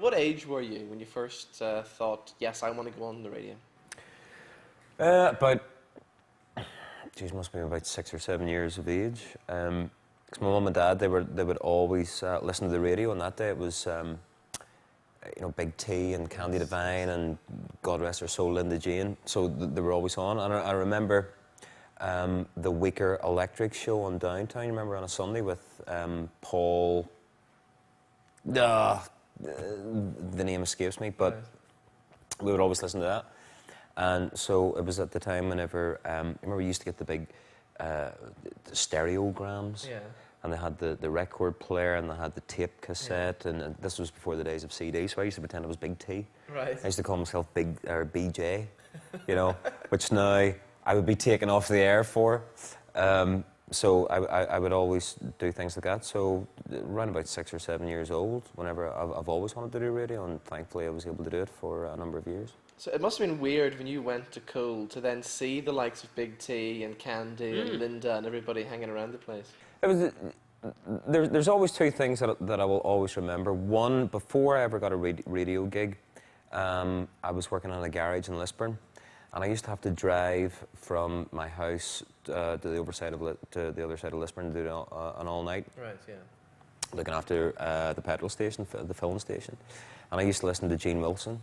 What age were you when you first thought, yes, I want to go on the radio? About, geez, must be about 6 or 7 years of age. Because my mum and dad, they would always listen to the radio. And that day it was, you know, Big T and Candy Divine and God rest her soul, Linda Jane. So they were always on. And I remember the Weaker Electric show on Downtown. Remember on a Sunday with Paul. The name escapes me, but we would always listen to that. And so it was at the time whenever, remember we used to get the big stereograms, and they had the record player and they had the tape cassette, and this was before the days of CD, so I used to pretend it was Big T. Right. I used to call myself Big, or BJ, you know, which now I would be taken off the air for. So I would always do things like that. So around about 6 or 7 years old, whenever I've always wanted to do radio, and thankfully I was able to do it for a number of years. So it must have been weird when you went to Cool to then see the likes of Big T and Candy and Linda and everybody hanging around the place. It was, there's always two things that I will always remember. One, before I ever got a radio gig, I was working in a garage in Lisburn. And I used to have to drive from my house to the other side of Lisburn to do an all-night. Right, yeah. Looking after the petrol station, the filling station. And I used to listen to Gene Wilson.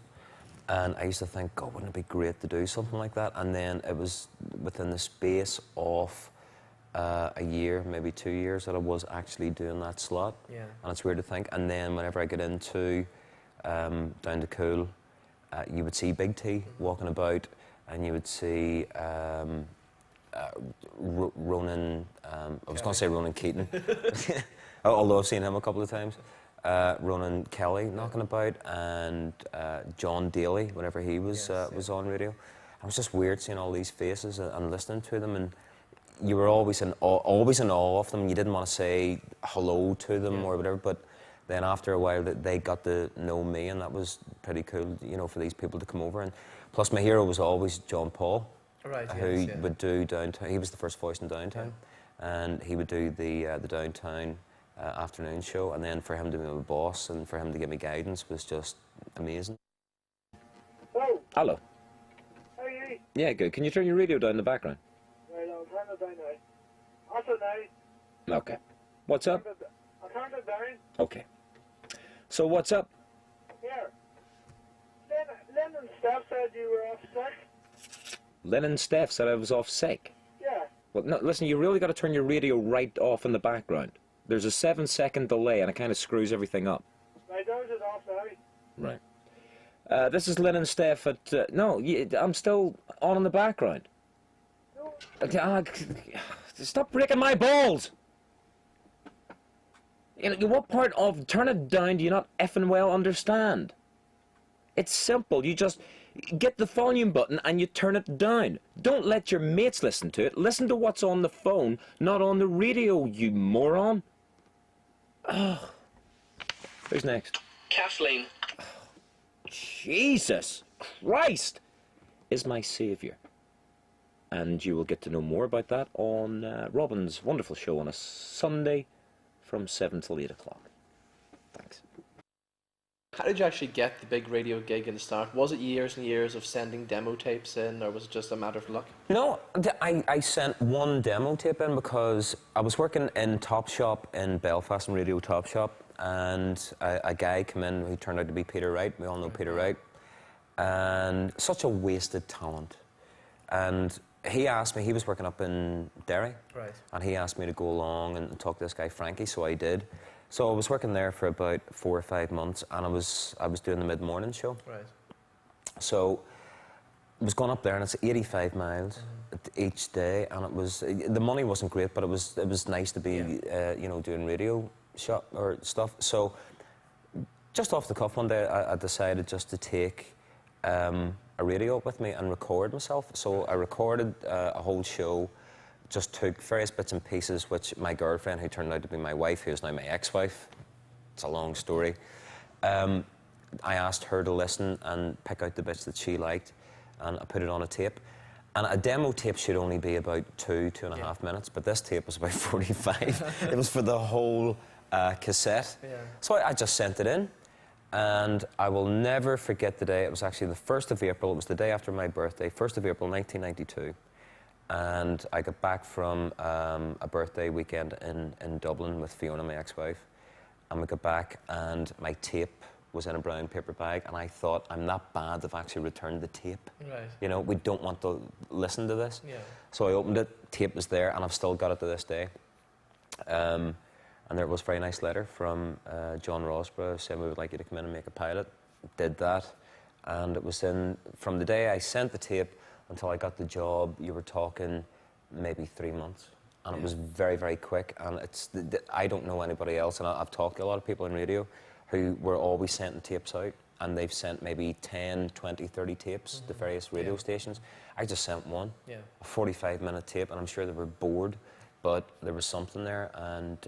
And I used to think, God, wouldn't it be great to do something like that? And then it was within the space of a year, maybe 2 years, that I was actually doing that slot. Yeah. And it's weird to think. And then whenever I get into down to Cool, you would see Big T walking about. And you would see Ronan, I was going to say Ronan Keaton, although I've seen him a couple of times. Ronan Kelly knocking about, and John Daly, whenever he was on radio. It was just weird seeing all these faces and listening to them, and you were always in awe of them. You didn't want to say hello to them or whatever, but then after a while they got to know me, and that was pretty cool, you know, for these people to come over. And plus my hero was always John Paul, who would do Downtown. He was the first voice in Downtown, and he would do the Downtown afternoon show, and then for him to be my boss and for him to give me guidance was just amazing. Hello. Hello. How are you? Yeah, good. Can you turn your radio down in the background? Right, I'll turn it down now. Also now. Okay. What's up? I'll turn it down. Okay. So what's up? Here. Lynn and Steph said you were off sick. Lynn and Steph said I was off sick. Yeah. Well, no, listen, you really got to turn your radio right off in the background. There's a 7-second delay and it kind of screws everything up. Right, those is off now. Right. This is Lynn and Steph at... no, I'm still on in the background. No. Stop breaking my balls! You know, what part of turn it down do you not effing well understand? It's simple. You just get the volume button and you turn it down. Don't let your mates listen to it. Listen to what's on the phone, not on the radio, you moron. Oh. Who's next? Kathleen. Oh, Jesus Christ is my saviour. And you will get to know more about that on Robin's wonderful show on a Sunday from 7 till 8 o'clock. Thanks. How did you actually get the big radio gig in the start? Was it years and years of sending demo tapes in, or was it just a matter of luck? No, I sent one demo tape in because I was working in Top Shop in Belfast, in Radio Top Shop, and a guy came in who turned out to be Peter Wright. We all know Peter Wright. And such a wasted talent. And he asked me, he was working up in Derry, and he asked me to go along and talk to this guy Frankie, so I did. So I was working there for about 4 or 5 months, and I was doing the mid-morning show. Right. So I was going up there, and it's 85 miles each day, and it was, the money wasn't great, but it was nice to be you know, doing radio stuff. So just off the cuff one day, I decided just to take a radio up with me and record myself. So I recorded a whole show, just took various bits and pieces, which my girlfriend, who turned out to be my wife, who is now my ex-wife, it's a long story, I asked her to listen and pick out the bits that she liked, and I put it on a tape. And a demo tape should only be about 2.5 minutes, but this tape was about 45. It was for the whole cassette. Yeah. So I just sent it in. And I will never forget the day. It was actually the 1st of April. It was the day after my birthday, 1st of April 1992. And I got back from a birthday weekend in Dublin with Fiona, my ex-wife. And we got back, and my tape was in a brown paper bag, and I thought, I'm that bad they've actually returned the tape. Right. You know, we don't want to listen to this. Yeah. So I opened it, tape was there, and I've still got it to this day. And there was a very nice letter from John Rosborough saying we would like you to come in and make a pilot. Did that, and it was from the day I sent the tape until I got the job, you were talking maybe 3 months. And it was very, very quick, and I don't know anybody else, and I've talked to a lot of people in radio who were always sending tapes out, and they've sent maybe 10, 20, 30 tapes to various radio stations. I just sent one, a 45-minute tape, and I'm sure they were bored, but there was something there, and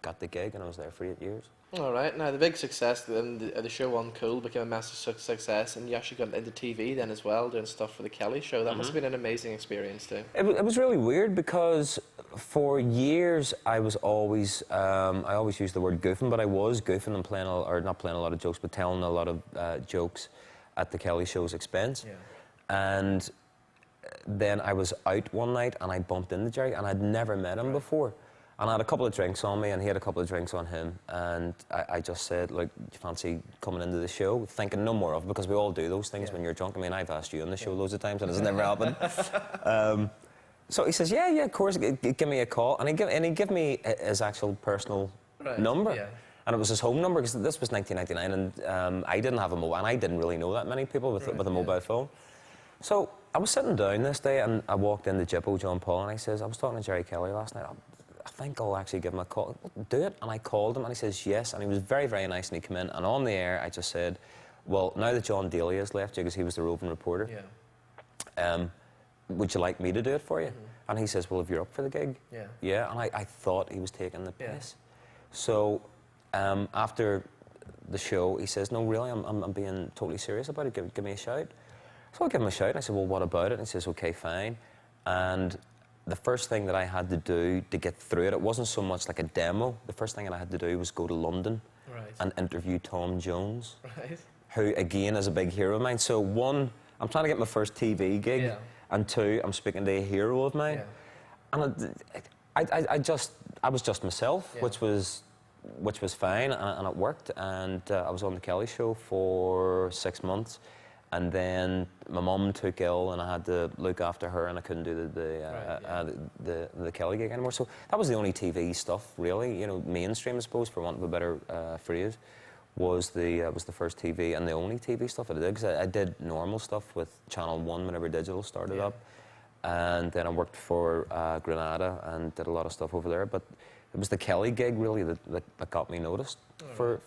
got the gig, and I was there for 8 years. All right. Now, the big success, the show One Cool became a massive success, and you actually got into TV then as well, doing stuff for the Kelly Show. That must have been an amazing experience too. It was really weird because for years I was always, I always use the word goofing, but I was goofing and playing, or not playing a lot of jokes, but telling a lot of jokes at the Kelly Show's expense. Yeah. And then I was out one night and I bumped into Jerry, and I'd never met him before. And I had a couple of drinks on me, and he had a couple of drinks on him. And I just said, like, do you fancy coming into the show? Thinking no more of it, because we all do those things when you're drunk. I mean, I've asked you on the show loads of times, and it's never happened. So he says, yeah, of course, give me a call. And he gave me his actual personal number. Yeah. And it was his home number, because this was 1999, and I didn't have a mobile, and I didn't really know that many people with a mobile phone. So I was sitting down this day, and I walked into Jippo, John Paul, and I says, I was talking to Jerry Kelly last night. I think I'll actually give him a call. Do it. And I called him, and he says yes. And he was very, very nice, and he came in. And on the air, I just said, well, now that John Daly has left you, because he was the roving reporter, would you like me to do it for you? And he says, well, if you're up for the gig. Yeah. And I thought he was taking the piss. So after the show, he says, no, really, I'm being totally serious about it. Give me a shout. So I give him a shout, and I said, well, what about it? And he says, okay, fine. And the first thing that I had to do to get through it, it wasn't so much like a demo. The first thing that I had to do was go to London and interview Tom Jones, who, again, is a big hero of mine. So, one, I'm trying to get my first TV gig, and two, I'm speaking to a hero of mine. And I was just myself, which was fine, and it worked. And I was on the Kelly Show for 6 months. And then my mum took ill, and I had to look after her, and I couldn't do the Kelly gig anymore. So that was the only TV stuff, really. You know, mainstream, I suppose, for want of a better phrase, was the first TV and the only TV stuff that I did. Because I did normal stuff with Channel 1 whenever digital started up, and then I worked for Granada and did a lot of stuff over there. But it was the Kelly gig really that got me noticed for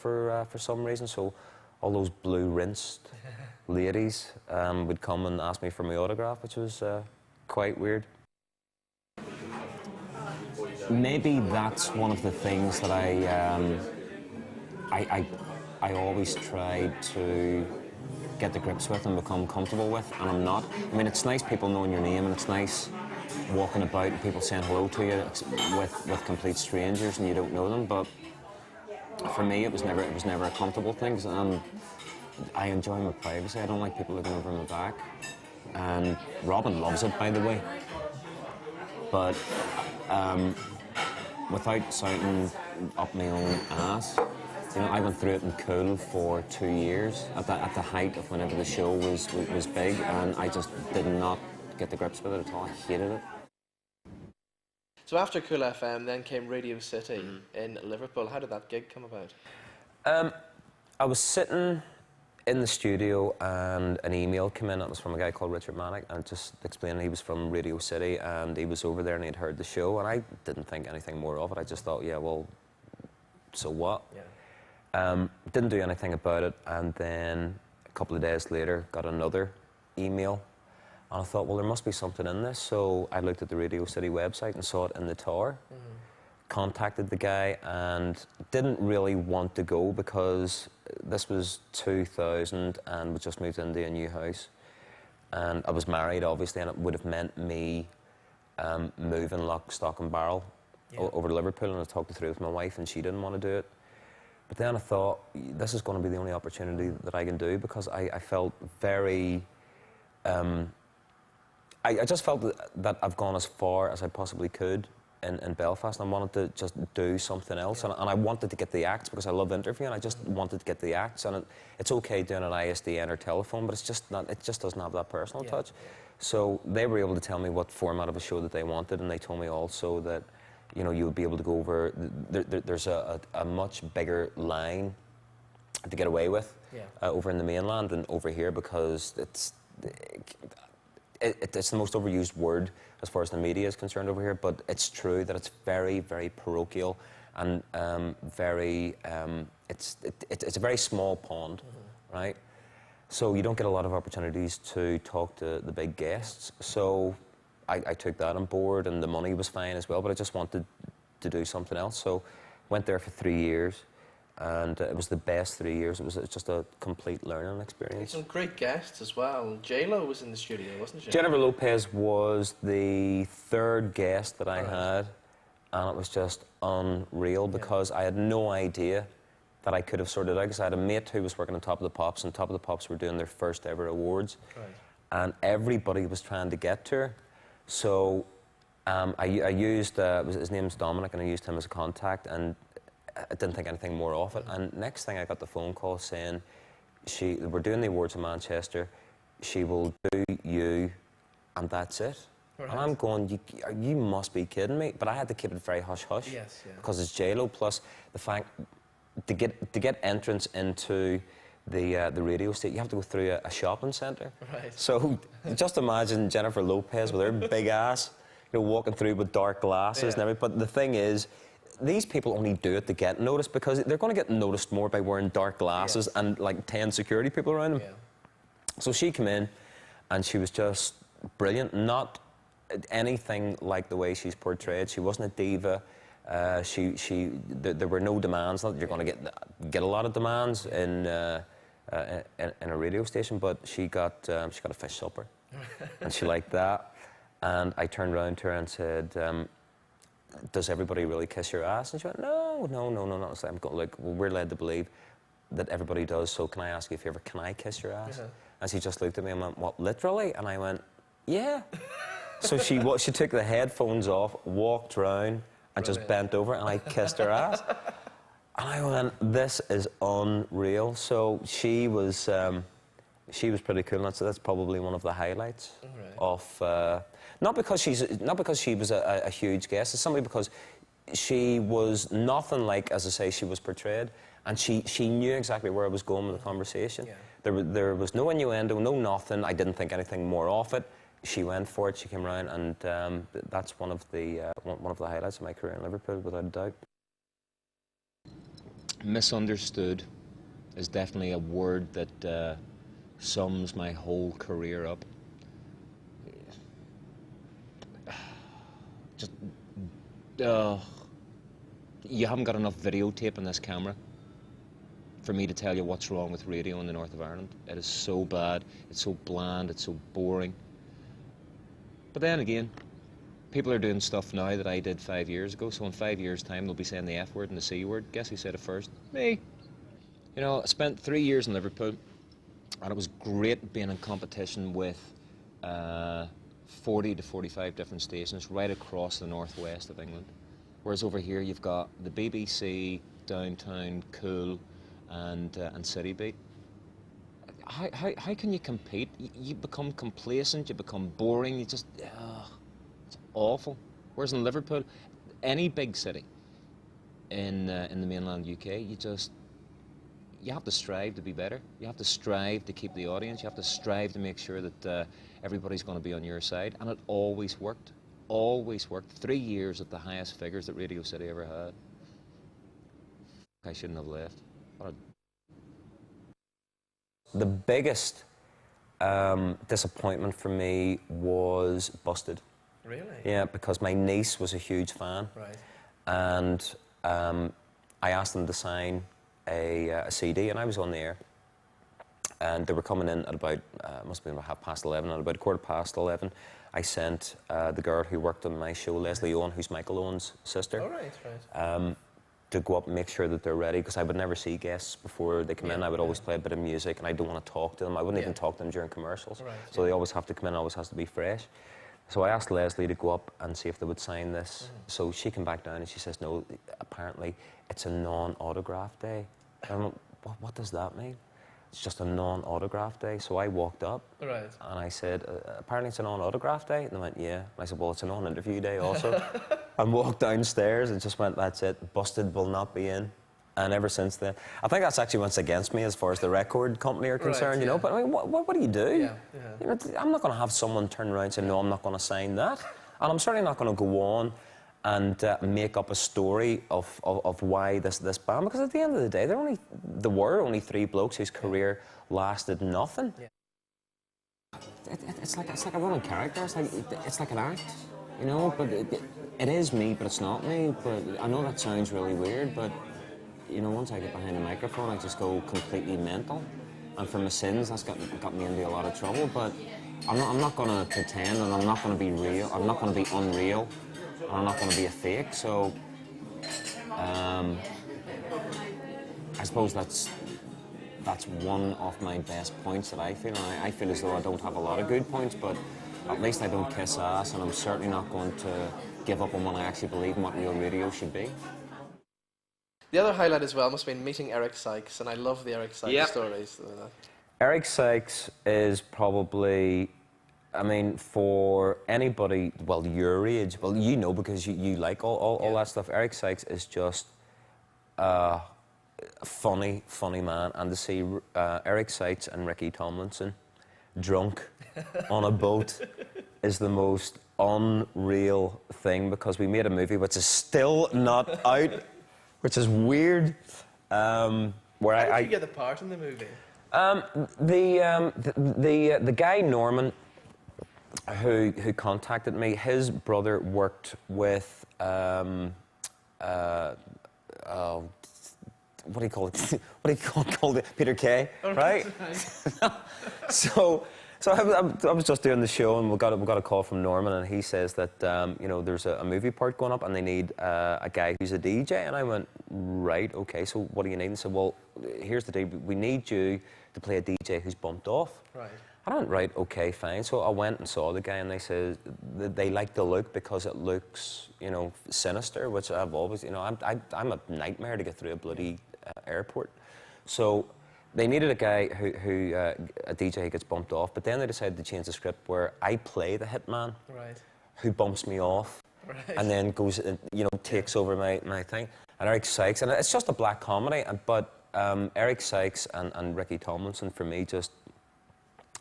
some reason. So all those blue rinsed ladies would come and ask me for my autograph, which was quite weird. Maybe that's one of the things that I always try to get to grips with and become comfortable with, and I'm not. I mean, it's nice people knowing your name, and it's nice walking about and people saying hello to you with complete strangers and you don't know them, but for me it was never a comfortable thing, and I enjoy my privacy. I don't like people looking over my back. And Robin loves it, by the way. But without sounding up my own ass, you know, I went through it in Cool for 2 years at the height of whenever the show was big, and I just did not get the grips with it at all. I hated it. So after Cool FM, then came Radio City in Liverpool. How did that gig come about? I was sitting in the studio, and an email came in. It was from a guy called Richard Manick, and just explaining he was from Radio City, and he was over there and he'd heard the show, and I didn't think anything more of it. I just thought, yeah, well, so what? Didn't do anything about it, and then a couple of days later got another email, and I thought, well, there must be something in this. So I looked at the Radio City website and saw it in the tower. Contacted the guy and didn't really want to go because this was 2000 and we just moved into a new house, and I was married obviously, and it would have meant me moving lock, stock and barrel over to Liverpool, and I talked it through with my wife and she didn't want to do it. But then I thought, this is going to be the only opportunity that I can do, because I felt very... I just felt that I've gone as far as I possibly could in Belfast, and I wanted to just do something else. And I wanted to get the acts, because I love interviewing. I just wanted to get the acts, and it's okay doing an ISDN or telephone, but it's just not. It just doesn't have that personal touch. So they were able to tell me what format of a show that they wanted, and they told me also that, you know, you would be able to go over. There's a much bigger line to get away with over in the mainland than over here, because it's the most overused word as far as the media is concerned over here, but it's true that it's very, very parochial and it's a very small pond, right? So you don't get a lot of opportunities to talk to the big guests. So I took that on board, and the money was fine as well, but I just wanted to do something else. So went there for 3 years. And it was the best 3 years. It was just a complete learning experience. Some great guests as well. J-Lo was in the studio, wasn't she? Jennifer Lopez was the third guest that I had, and it was just unreal, because I had no idea that I could have sorted it out, because I had a mate who was working on Top of the Pops, and Top of the Pops were doing their first ever awards, and everybody was trying to get to her. So I used, his name's Dominic, and I used him as a contact, and I didn't think anything more of it. And next thing, I got the phone call saying, we're doing the awards in Manchester, she will do you, and that's it. Right. And I'm going, you must be kidding me. But I had to keep it very hush-hush, because it's J-Lo, plus the fact, to get entrance into the radio station, you have to go through a shopping centre. Right. So just imagine Jennifer Lopez with her big ass, you know, walking through with dark glasses and everything. But the thing is, these people only do it to get noticed, because they're going to get noticed more by wearing dark glasses and like 10 security people around them. So she came in, and she was just brilliant. Not anything like the way she's portrayed. She wasn't a diva. There were no demands. Not that you're going to get a lot of demands in a radio station, but she got a fish supper, and she liked that. And I turned around to her and said, does everybody really kiss your ass? And she went, no, not. So I'm going, like, well, we're led to believe that everybody does, so can I ask you a favour, can I kiss your ass? And she just looked at me and went, what, literally? And I went, yeah. So she took the headphones off, walked round, and just bent over, and I kissed her ass. And I went, this is unreal. So she was pretty cool, and that's probably one of the highlights of... Not because she was a huge guest, it's simply because she was nothing like, as I say, she was portrayed, and she knew exactly where I was going with the conversation. There was no innuendo, no nothing. I didn't think anything more of it. She went for it. She came around, and that's one of the highlights of my career in Liverpool, without a doubt. Misunderstood is definitely a word that sums my whole career up. Just, you haven't got enough videotape in this camera for me to tell you what's wrong with radio in the north of Ireland. It is so bad, it's so bland, it's so boring. But then again, people are doing stuff now that I did 5 years ago, so in 5 years' time they'll be saying the F word and the C word. Guess who said it first? Me. You know, I spent 3 years in Liverpool, and it was great being in competition with 40 to 45 different stations right across the northwest of England. Whereas over here you've got the BBC, Downtown, Cool, and City Beat. How can you compete? You become complacent, you become boring, you just... it's awful. Whereas in Liverpool, any big city in the mainland UK, you have to strive to be better. You have to strive to keep the audience. You have to strive to make sure that everybody's going to be on your side. And it always worked. Always worked. 3 years at the highest figures that Radio City ever had. I shouldn't have left. The biggest disappointment for me was Busted. Really? Yeah, because my niece was a huge fan. Right. And I asked them to sign a CD, and I was on the air. And they were coming in at about, must have been about 11:30, and at about 11:15, I sent the girl who worked on my show, Leslie Owen, who's Michael Owen's sister. Oh, right, right. to go up and make sure that they're ready, because I would never see guests before they come in. I would always play a bit of music, and I don't want to talk to them. I wouldn't even talk to them during commercials. Right, So they always have to come in, always has to be fresh. So I asked Leslie to go up and see if they would sign this. So she came back down and she says, no, apparently it's a non-autograph day. And I'm like, what does that mean? It's just a non-autograph day. So I walked up Right. and I said, apparently it's a non-autograph day? And they went, yeah. And I said, well, it's a non-interview day also. And walked downstairs and just went, that's it, busted, will not be in. And ever since then, I think that's actually what's against me as far as the record company are concerned, you know. But I mean, what do you do? Yeah, You know, I'm not going to have someone turn around and say, no, I'm not going to sign that. And I'm certainly not going to go on and make up a story of why this band, because at the end of the day, there were only three blokes whose career lasted nothing. Yeah. It's like a running character. It's like an act, you know. But it is me, but it's not me. But I know that sounds really weird, but you know, once I get behind the microphone, I just go completely mental. And for my sins, that's got me into a lot of trouble. But I'm not going to pretend, and I'm not going to be real. I'm not going to be unreal, and I'm not going to be a fake. So, I suppose that's one of my best points that I feel. And I feel as though I don't have a lot of good points, but at least I don't kiss ass, and I'm certainly not going to give up on what I actually believe in what real radio should be. The other highlight as well must have been meeting Eric Sykes, and I love the Eric Sykes stories. Eric Sykes is probably, I mean, for anybody, well, your age, well, you know, because you like all that stuff. Eric Sykes is just a funny man. And to see Eric Sykes and Ricky Tomlinson drunk on a boat is the most unreal thing, because we made a movie which is still not out, which is weird. Where How did you get the part in the movie? The guy Norman, who contacted me, his brother worked with what do you call it? What do you call it? Peter Kay, right? So I was just doing the show, and we got a call from Norman, and he says that you know, there's a movie part going up, and they need a guy who's a DJ. And I went, right, okay. So what do you need? And he said, well, here's the deal. We need you to play a DJ who's bumped off. Right. I went, right, okay, fine. So I went and saw the guy, and they said that they like the look because it looks, you know, sinister, which I've always, you know, I'm a nightmare to get through a bloody airport. So they needed a guy who a DJ who gets bumped off, but then they decided to change the script where I play the hitman, who bumps me off, and then goes, you know, takes over my thing. And Eric Sykes, and it's just a black comedy, but Eric Sykes and Ricky Tomlinson, for me, just,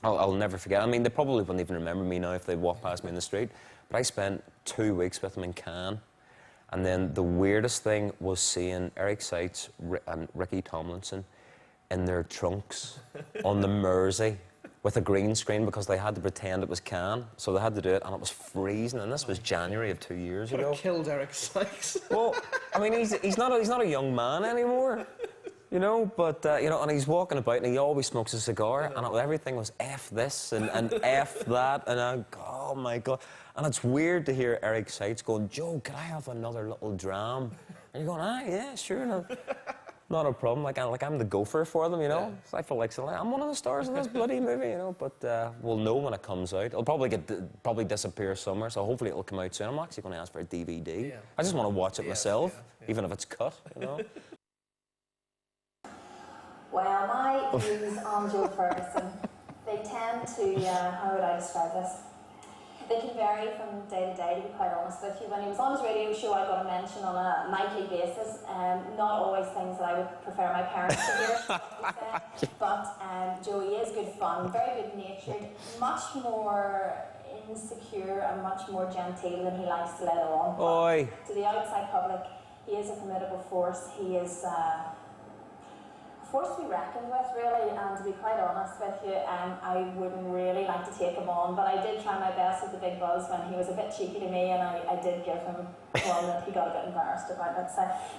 I'll never forget. I mean, they probably wouldn't even remember me now if they walked past me in the street, but I spent 2 weeks with them in Cannes. And then the weirdest thing was seeing Eric Sykes and Ricky Tomlinson in their trunks on the Mersey with a green screen, because they had to pretend it was Cannes, so they had to do it, and it was freezing. And this was January of 2 years ago. Killed Eric Sykes. Well, I mean, he's not a young man anymore, you know. But you know, and he's walking about, and he always smokes a cigar, and everything was F this and F that, and oh my God. And it's weird to hear Eric Sykes going, Joe, could I have another little dram? And you're going, yeah, sure. No. Not a problem. Like I'm the gopher for them, you know. Yeah. So I feel like I'm one of the stars in this bloody movie, you know. But we'll know when it comes out. It'll probably disappear somewhere. So hopefully it'll come out soon. I'm actually going to ask for a DVD. Yeah. I just want to watch it myself, even if it's cut, you know. Well, my views on Joe Ferguson, they tend to, how would I describe this? They can vary from day to day, to be quite honest with you. When he was on his radio show, I got a mention on a nightly basis. Not always things that I would prefer my parents to hear, but Joey is good fun, very good natured, much more insecure and much more genteel than he likes to let on. Oi. To the outside public, he is a formidable force. He is force to be reckoned with, really, and to be quite honest with you, I wouldn't really like to take him on, but I did try my best with the big buzz when he was a bit cheeky to me, and I did give him one that he got a bit embarrassed about it.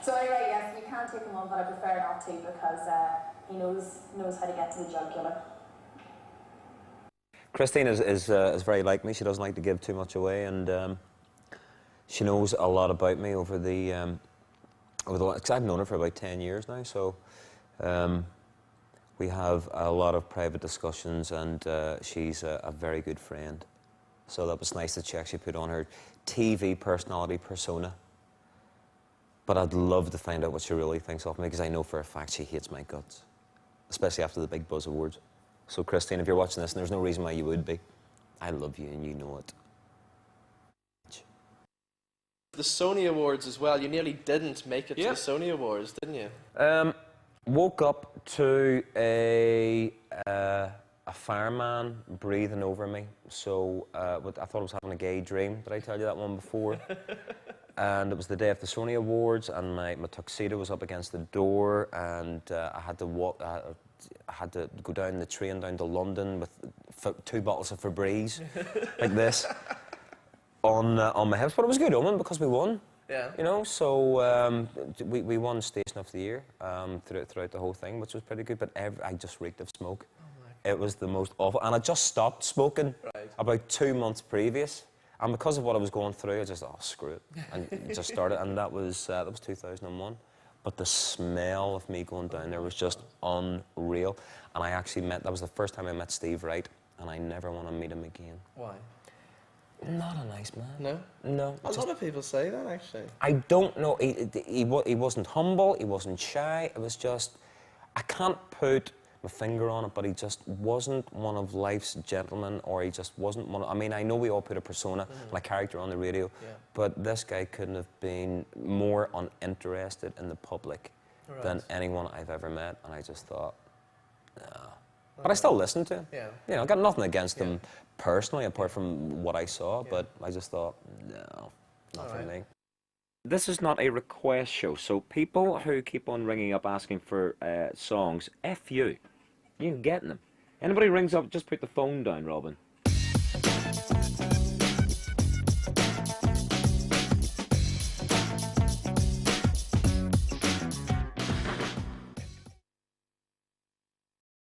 So anyway, yes, you can take him on, but I prefer not to, because he knows how to get to the jugular. Christine is very like me. She doesn't like to give too much away, and she knows a lot about me over the because I've known her for about 10 years now, so we have a lot of private discussions, and she's a very good friend. So that was nice that she actually put on her TV personality persona. But I'd love to find out what she really thinks of me, because I know for a fact she hates my guts, especially after the Big Buzz Awards. So Christine, if you're watching this, and there's no reason why you would be, I love you and you know it. The Sony Awards as well. You nearly didn't make it to Yeah. the Sony Awards, didn't you? Woke up to a fireman breathing over me. So I thought I was having a gay dream. Did I tell you that one before? And it was the day of the Sony Awards, and my tuxedo was up against the door, and I had to walk. I had to go down the train down to London with 2 bottles of Febreze, like this, on my hips. But it was a good omen because we won. Yeah. You know, so we won Station of the Year throughout the whole thing, which was pretty good. But I just reeked of smoke. It was the most awful, and I just stopped smoking about 2 months previous. And because of what I was going through, I just, oh, screw it, and just started. And that was 2001. But the smell of me going down there was just unreal. And I actually that was the first time I met Steve Wright, and I never want to meet him again. Why? Not a nice man. No? No. A lot of people say that, actually. I don't know. He wasn't humble. He wasn't shy. It was just, I can't put my finger on it, but he just wasn't one of life's gentlemen, or he just wasn't one of, I mean, I know we all put a persona and a character on the radio, but this guy couldn't have been more uninterested in the public than anyone I've ever met, and I just thought, no. But I still listened to him. Yeah. You know, I got nothing against him personally, apart from what I saw, but I just thought, no, not for me. This is not a request show, so people who keep on ringing up asking for songs, F you. You ain't getting them. Anybody rings up, just put the phone down, Robin.